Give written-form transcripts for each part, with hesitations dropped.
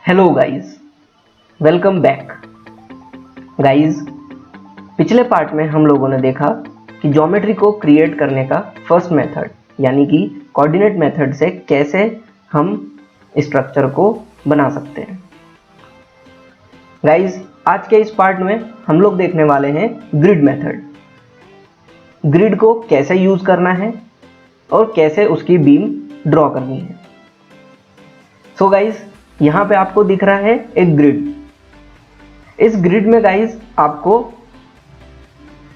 Hello guys, welcome back. Guys, पिछले part में हम लोगों ने देखा कि ज्योमेट्री को क्रिएट करने का फर्स्ट मेथड यानी कि कोऑर्डिनेट मेथड से कैसे हम स्ट्रक्चर को बना सकते हैं। गाइस, आज के इस पार्ट में हम लोग देखने वाले हैं ग्रिड मेथड। ग्रिड को कैसे यूज करना है और कैसे उसकी बीम ड्रॉ करनी है। सो गाइस, यहाँ पे आपको दिख रहा है एक ग्रिड। इस ग्रिड में गाइस आपको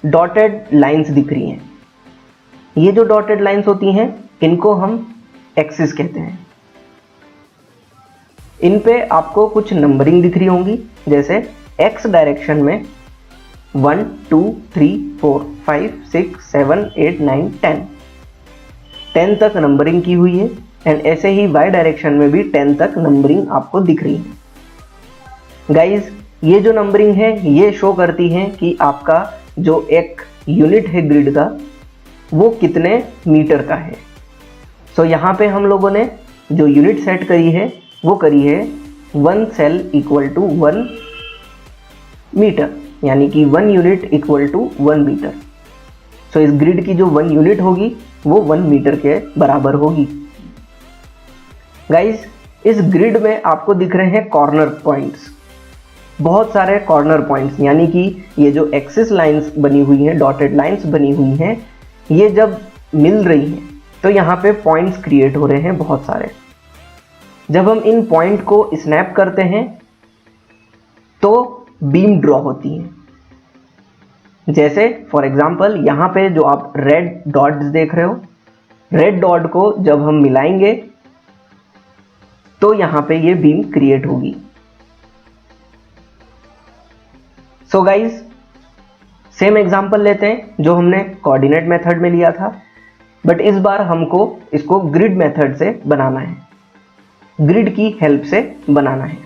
डॉटेड लाइंस दिख रही हैं। ये जो डॉटेड लाइंस होती हैं इनको हम एक्सिस कहते हैं। इन पे आपको कुछ नंबरिंग दिख रही होंगी, जैसे एक्स डायरेक्शन में 1 2 3 4 5 6 7 8 9 10 तक नंबरिंग की हुई है। एंड ऐसे ही y डायरेक्शन में भी 10 तक नंबरिंग आपको दिख रही है। गाइज, ये जो नंबरिंग है ये शो करती है कि आपका जो एक यूनिट है ग्रिड का वो कितने मीटर का है। सो यहाँ पे हम लोगों ने जो यूनिट सेट करी है वो करी है 1 सेल इक्वल टू 1 मीटर, यानी कि 1 यूनिट इक्वल टू 1 मीटर। सो इस ग्रिड की जो 1 यूनिट होगी वो 1 मीटर के बराबर होगी। गाइस, इस ग्रिड में आपको दिख रहे हैं कॉर्नर पॉइंट्स, बहुत सारे कॉर्नर पॉइंट्स, यानी कि ये जो एक्सिस लाइंस बनी हुई हैं, डॉटेड लाइंस बनी हुई हैं, ये जब मिल रही हैं तो यहाँ पे पॉइंट्स क्रिएट हो रहे हैं बहुत सारे। जब हम इन पॉइंट को स्नैप करते हैं तो बीम ड्रॉ होती है। जैसे फॉर एग्जांपल यहाँ पे जो आप रेड डॉट्स देख रहे हो, रेड डॉट को जब हम मिलाएंगे तो यहाँ पे ये बीम क्रिएट होगी। सो गाइस, सेम एग्जांपल लेते हैं जो हमने कोऑर्डिनेट मेथड में लिया था, बट इस बार हमको इसको ग्रिड मेथड से बनाना है, ग्रिड की हेल्प से बनाना है।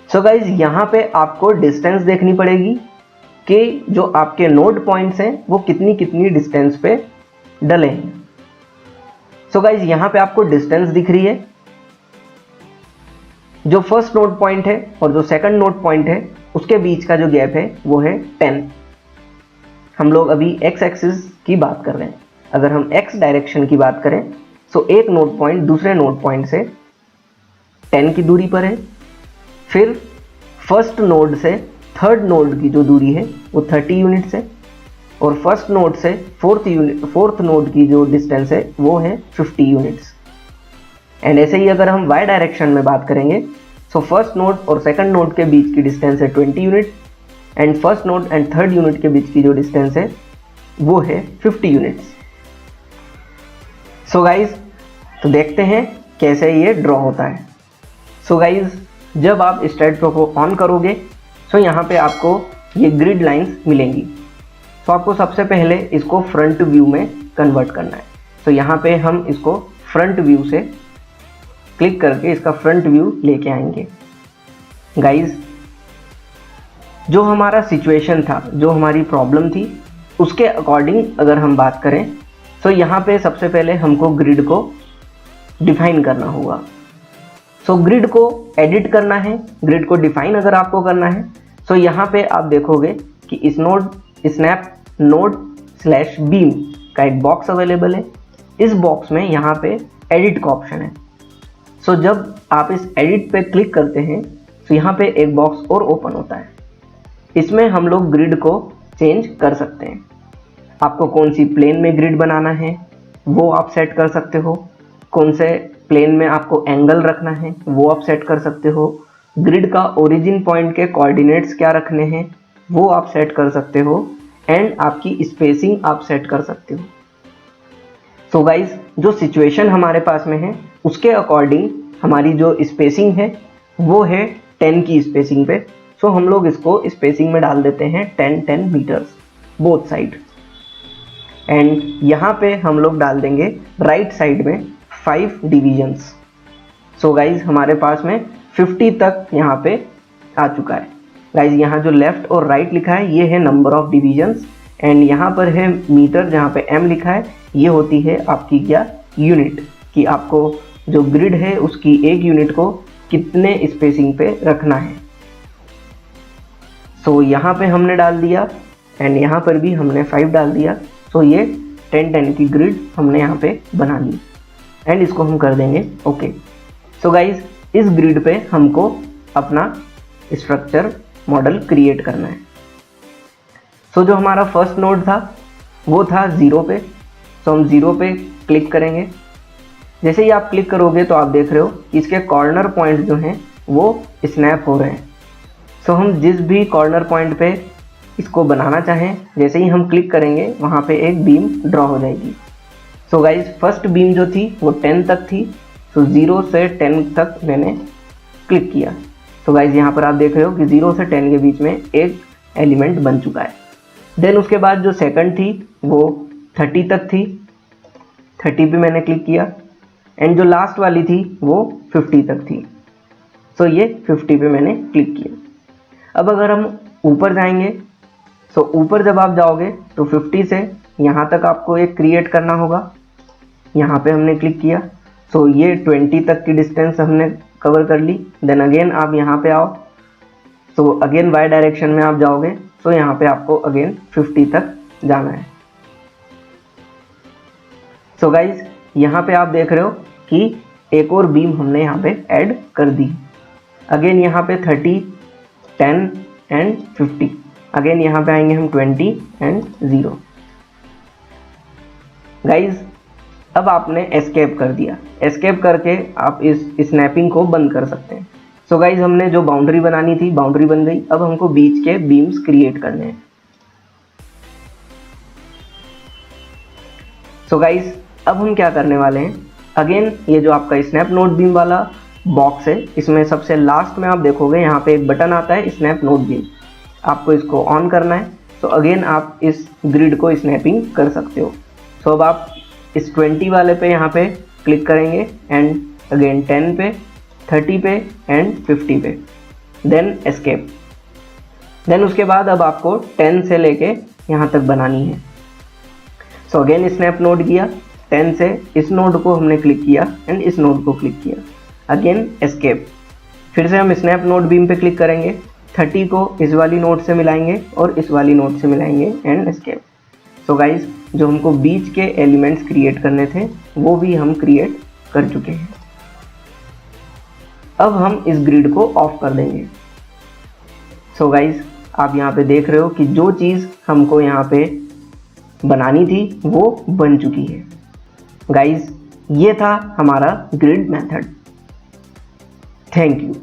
सो गाइस, यहाँ पे आपको डिस्टेंस देखनी पड़ेगी कि जो आपके नोड पॉइंट्स हैं वो कितनी कितनी डिस्टेंस पे डले हैं। सो गाइस, यहाँ पे आपको डिस्टेंस दिख रही है। जो फर्स्ट नोड पॉइंट है और जो सेकंड नोड पॉइंट है उसके बीच का जो गैप है वो है 10। हम लोग अभी एक्स एक्सिस की बात कर रहे हैं। अगर हम एक्स डायरेक्शन की बात करें तो एक नोड पॉइंट दूसरे नोड पॉइंट से 10 की दूरी पर है। फिर फर्स्ट नोड से थर्ड नोड की जो दूरी है वो 30 यूनिट्स है, और फर्स्ट नोड से फोर्थ नोड की जो डिस्टेंस है वो है 50 यूनिट्स। एंड ऐसे ही अगर हम y डायरेक्शन में बात करेंगे तो फर्स्ट नोड और सेकंड नोड के बीच की डिस्टेंस है 20 unit, and first node and third unit के बीच की जो डिस्टेंस है वो है 50 यूनिट्स। सो गाइज, तो देखते हैं कैसे ये ड्रॉ होता है। सो गाइज, जब आप स्ट्रेट प्रो को ऑन करोगे तो यहाँ पे आपको ये ग्रिड लाइंस मिलेंगी। तो आपको सबसे पहले इसको फ्रंट व्यू में कन्वर्ट करना है। तो यहाँ पे हम इसको फ्रंट व्यू से क्लिक करके इसका फ्रंट व्यू लेके आएंगे। गाइज, जो हमारा सिचुएशन था, जो हमारी प्रॉब्लम थी, उसके अकॉर्डिंग अगर हम बात करें तो यहाँ पे सबसे पहले हमको ग्रिड को डिफाइन करना होगा। सो ग्रिड को एडिट करना है, ग्रिड को डिफाइन अगर आपको करना है तो यहाँ पे आप देखोगे कि इस node snap node slash beam का एक बॉक्स अवेलेबल है। इस बॉक्स में यहाँ पे एडिट का ऑप्शन है। सो जब आप इस एडिट पे क्लिक करते हैं तो यहाँ पे एक बॉक्स और ओपन होता है। इसमें हम लोग ग्रिड को चेंज कर सकते हैं। आपको कौन सी प्लेन में ग्रिड बनाना है वो आप सेट कर सकते हो, कौन से प्लेन में आपको एंगल रखना है वो आप सेट कर सकते हो, ग्रिड का ओरिजिन पॉइंट के कोऑर्डिनेट्स क्या रखने हैं वो आप सेट कर सकते हो, एंड आपकी स्पेसिंग आप सेट कर सकते हो। सो गाइज, जो सिचुएशन हमारे पास में है उसके अकॉर्डिंग हमारी जो स्पेसिंग है वो है 10 की स्पेसिंग पे। सो हम लोग इसको स्पेसिंग में डाल देते हैं 10 मीटर्स बोथ साइड। एंड यहाँ पे हम लोग डाल देंगे राइट साइड में 5 डिविजन्स। सो गाइज, हमारे पास में 50 तक यहाँ पे आ चुका है। गाइज, यहाँ जो लेफ्ट और राइट लिखा है ये है नंबर ऑफ डिविजन्स, एंड यहाँ पर है मीटर जहाँ पे m लिखा है, ये होती है आपकी क्या यूनिट, कि आपको जो ग्रिड है उसकी एक यूनिट को कितने स्पेसिंग पे रखना है। सो यहाँ पे हमने डाल दिया एंड यहाँ पर भी हमने 5 डाल दिया। सो ये 10-10 की ग्रिड हमने यहाँ पे बना ली एंड इसको हम कर देंगे ओके। सो गाइज इस ग्रिड पे हमको अपना स्ट्रक्चर मॉडल क्रिएट करना है। सो जो हमारा फर्स्ट नोड था वो था 0 पे। सो हम 0 पे क्लिक करेंगे। जैसे ही आप क्लिक करोगे तो आप देख रहे हो कि इसके कॉर्नर पॉइंट जो हैं वो स्नैप हो रहे हैं। सो हम जिस भी कॉर्नर पॉइंट पे इसको बनाना चाहें, जैसे ही हम क्लिक करेंगे वहाँ पे एक बीम ड्रॉ हो जाएगी। सो गाइज फर्स्ट बीम जो थी वो 10 तक थी। सो 0 से 10 तक मैंने क्लिक किया। तो गाइज यहाँ पर आप देख रहे हो कि 0 से 10 के बीच में एक एलिमेंट बन चुका है। देन उसके बाद जो सेकंड थी वो 30 तक थी। 30 पे मैंने क्लिक किया एंड जो लास्ट वाली थी वो 50 तक थी। सो ये 50 पे मैंने क्लिक किया। अब अगर हम ऊपर जाएंगे, सो ऊपर जब आप जाओगे तो 50 से यहाँ तक आपको एक क्रिएट करना होगा। यहाँ पे हमने क्लिक किया। सो ये 20 तक की डिस्टेंस हमने कवर कर ली। देन अगेन आप यहाँ पे आओ। सो अगेन वाई डायरेक्शन में आप जाओगे। सो यहाँ पे आपको अगेन 50 तक जाना है। सो गाइज यहाँ पे आप देख रहे हो कि एक और बीम हमने यहाँ पे ऐड कर दी। अगेन यहाँ पे 30, 10 एंड 50। अगेन यहाँ पे आएंगे हम 20 एंड 0। गाइज अब आपने एस्केप कर दिया। एस्केप करके आप इस स्नैपिंग को बंद कर सकते हैं। सो गाइज हमने जो बाउंड्री बनानी थी बाउंड्री बन गई। अब हमको बीच के बीम्स क्रिएट करने हैं। सो गाइज अब हम क्या करने वाले हैं, अगेन ये जो आपका स्नैप नोड बीम वाला बॉक्स है, इसमें सबसे लास्ट में आप देखोगे यहाँ पे एक बटन आता है स्नैप नोड बीम। आपको इसको ऑन करना है। सो अगेन आप इस ग्रिड को स्नैपिंग कर सकते हो। सो अब आप इस 20 वाले पे यहाँ पे क्लिक करेंगे एंड अगेन 10 पे, 30 पे एंड 50 पे, देन एस्केप। देन उसके बाद अब आपको 10 से लेके यहाँ तक बनानी है। सो अगेन स्नैप नोड किया, 10 से इस नोड को हमने क्लिक किया एंड इस नोड को क्लिक किया। Again escape. फिर से हम स्नैप नोड बीम पे क्लिक करेंगे, 30 को इस वाली नोड से मिलाएंगे और इस वाली नोड से मिलाएंगे एंड एस्केप। सो गाइज जो हमको बीच के एलिमेंट्स क्रिएट करने थे वो भी हम क्रिएट कर चुके हैं। अब हम इस ग्रिड को ऑफ कर देंगे। सो गाइज आप यहाँ पे देख रहे हो कि जो चीज़ हमको यहाँ पे बनानी थी वो बन चुकी है। गाइज ये था हमारा ग्रिड मेथड। Thank you.